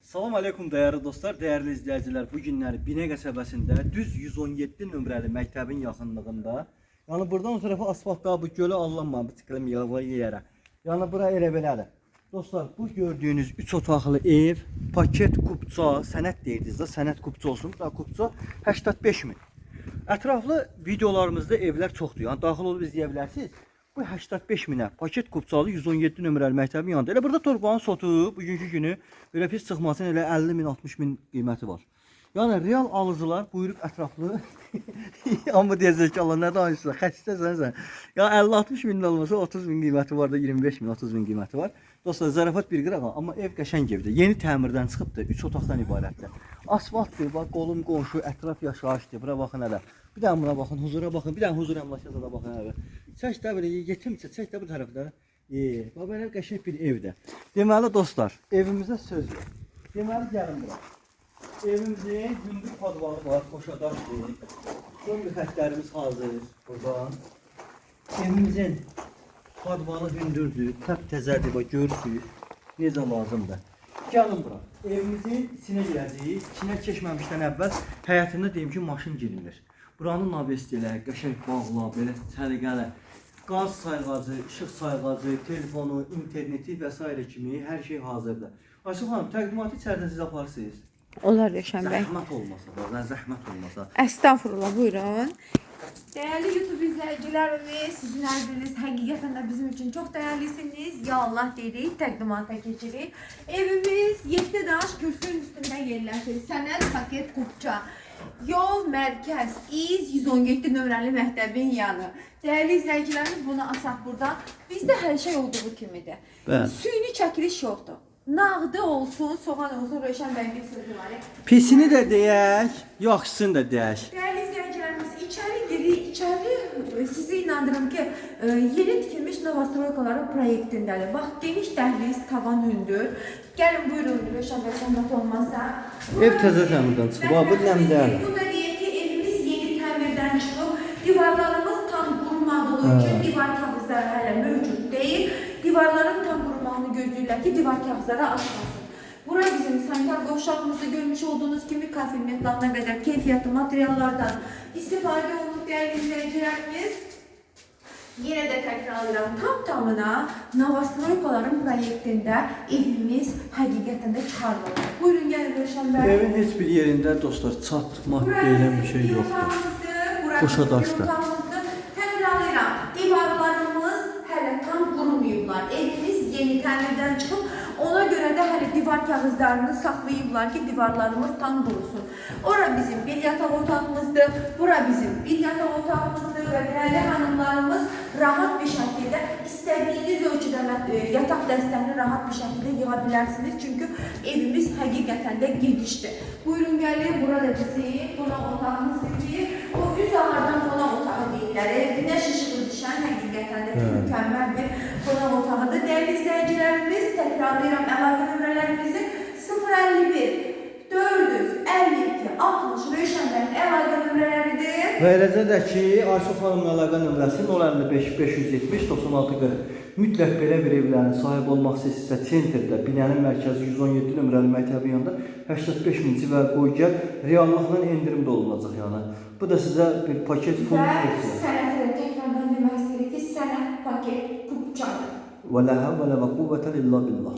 Salam aleykum değerli dostlar, değerli izleyiciler. Bu günləri Binə qəsəbəsində düz 117 nömrəli məktəbin yaxınlığında. Yəni buradan o tarafa asfaltda bu gölü alınmamış, çıxılım yerə. Yəni bura elə belədir. Dostlar, bu gördüyünüz 3 otaqlı ev, paket kupça, sənət deyirdiniz də, sənət kupça olsun. Bu da kupça 85 min. Ətraflı videolarımızda evlər çoxdur. Yəni daxil olub izləyə bilərsiniz. Bu 85 minə paket kupçalı 117 nömrəli məktəbin yanında. Elə burada torpağın sotu bugünkü günü belə pis çıxmasın, elə 50 min 60 min qiyməti var. Yəni real alıcılar buyurub ətraflı amma deyəcək ki, Allah nə danışırsan, xəstəsən sən. Ya 50-60 min olmasa 30 min qiyməti var da 25 min 30 min qiyməti var. Dostlar zarafat bir qıraq amma ev qəşəng evdir. Yeni təmirdən çıxıbdır, 3 otaqdan ibarətdir. Asfaltdır, bax qolum qonşu, ətraf yaşayışdır. Bura baxın hələ. Bir dənə buna baxın, huzura baxın, bir dənə huzur əmlakına da baxın hələ. Çək də belə yetimcə, çək də bu tərəfdə. Bax belə qəşəng bir evdir. Deməli dostlar, evimizə söz yox. Deməli gəlin bura. Evimizin gündüz padvalı var, qoşadaşdır. Son xətlərimiz hazır buradan. Evimizin padvalı hündürdür, təp-təzədir, bax görürsünüz. Necə lazımdır. Gəlin bura. Evimizin içinə girəcəyik. İçinə keçməmişdən əvvəl həyatında deyim ki, maşın girmir. Buranın navestiləri, qəşəng bağlar, belə səliqəli. Qaz sayğacı, işıq sayğacı, telefonu, interneti və s. kimi hər şey hazırdır. Aşıq xanım, təqdimatı içəridə siz aparırsınız. Olar Rövşən bəy. Zəhmət olmasa da, zəhmət olmasa. Estağfurullah, buyurun. Değerli YouTube izleyicilerimiz, sizin ərziniz həqiqətən də bizim için çok değerlisiniz. Ya Allah dedik, təqdimata keçirik. Evimiz 7 daş kürsünün üstündə yerləşir. Sənət paket kupça. Yol mərkəz İz 117 nömrəli məktəbin yanı. Değerli izleyicilerimiz, bunu asaq burada. Bizdə hər şey olduğu kimidir. Süni çəkiliş yoxdur. Nağdı olsun, soğan olsun, Rövşən bəyin bir sözü var. Pisini də deyək, yaxşısını da deyək. Değerli izleyicilerimiz, içeri girin, içeri sizi inandırım ki yeni tikilmiş Novostroykaların proyektindədir. Bax, geniş dəhliz, tavan hündür. Gəlin buyurun, Rövşən bəy, sonrat olmazsa. Ev təzə təmirdən çıxıb, bu nəmdən. Bu da deyək ki, evimiz yeni təmirdən çıxıb. Divarlarımız tam qurmadığı üçün divar kağızları hələ mövcud deyil. Divarların tam qurmağını gözləyirlər ki, divar kağızları açmasın. Bura bizim sanitar qovşağımızda görmüş olduğunuz kimi kafir metalına qədər keyfiyyətli materiallardan istifadə olunub değerli izleyicilerimiz. Yine de tekrarlayıram, tamına Novostroykaların proyektində evimiz həqiqətən də çıxarılır. Buyurun gəlin Rövşən bəy. Evin heç bir yerində dostlar çatmaq deyilən bir şey yoxdur. Qoşadaşdır. Tekrarlayıram, divarlarımız hələ tam qurumayıblar. Evimiz yeni təmirdən çıxıb. Ona göre de hani divar kağızlarını saklayıblar ki divarlarımız tam kurusun. Ora bizim bir yatak otağımızdır. Bura bizim bir yatak otağımızdır ve değerli hanımlarımız rahat bir şekilde istediğiniz ölçüde yatak destelerini rahat bir şekilde yığabilirsiniz. Çünkü evimiz hakikaten de geniştir. Buyurun gelin, burada bizim konak otağımız gibi. O üst ağlardan konak otağı değiller. Güneş ışığı düşen hakikaten de mükemmel bir konak otağıdır. Değerli izleyicilerimiz, tekrarlayıram əlaqə nömrələrimizi 051 452 60 Rövşən bəyin əlaqə nömrələridir. Və eləcə də ki, Aşıq xanımın əlaqə nömrəsi 055 570 96 40. Mütləq belə bir evlərin sahib olmaq istəyirsə, sentrdə, binənin mərkəzi 117 nömrəli məktəbin yanında 85 min civə qoy gəl, reallıqla endirimdə olunacaq yəni. Bu da sizə bir paket funksiya. Və sənətlə təkrardan demək istəyirik ki, sənət paket kupçadır. Və la havlə və quvvətə illa billah.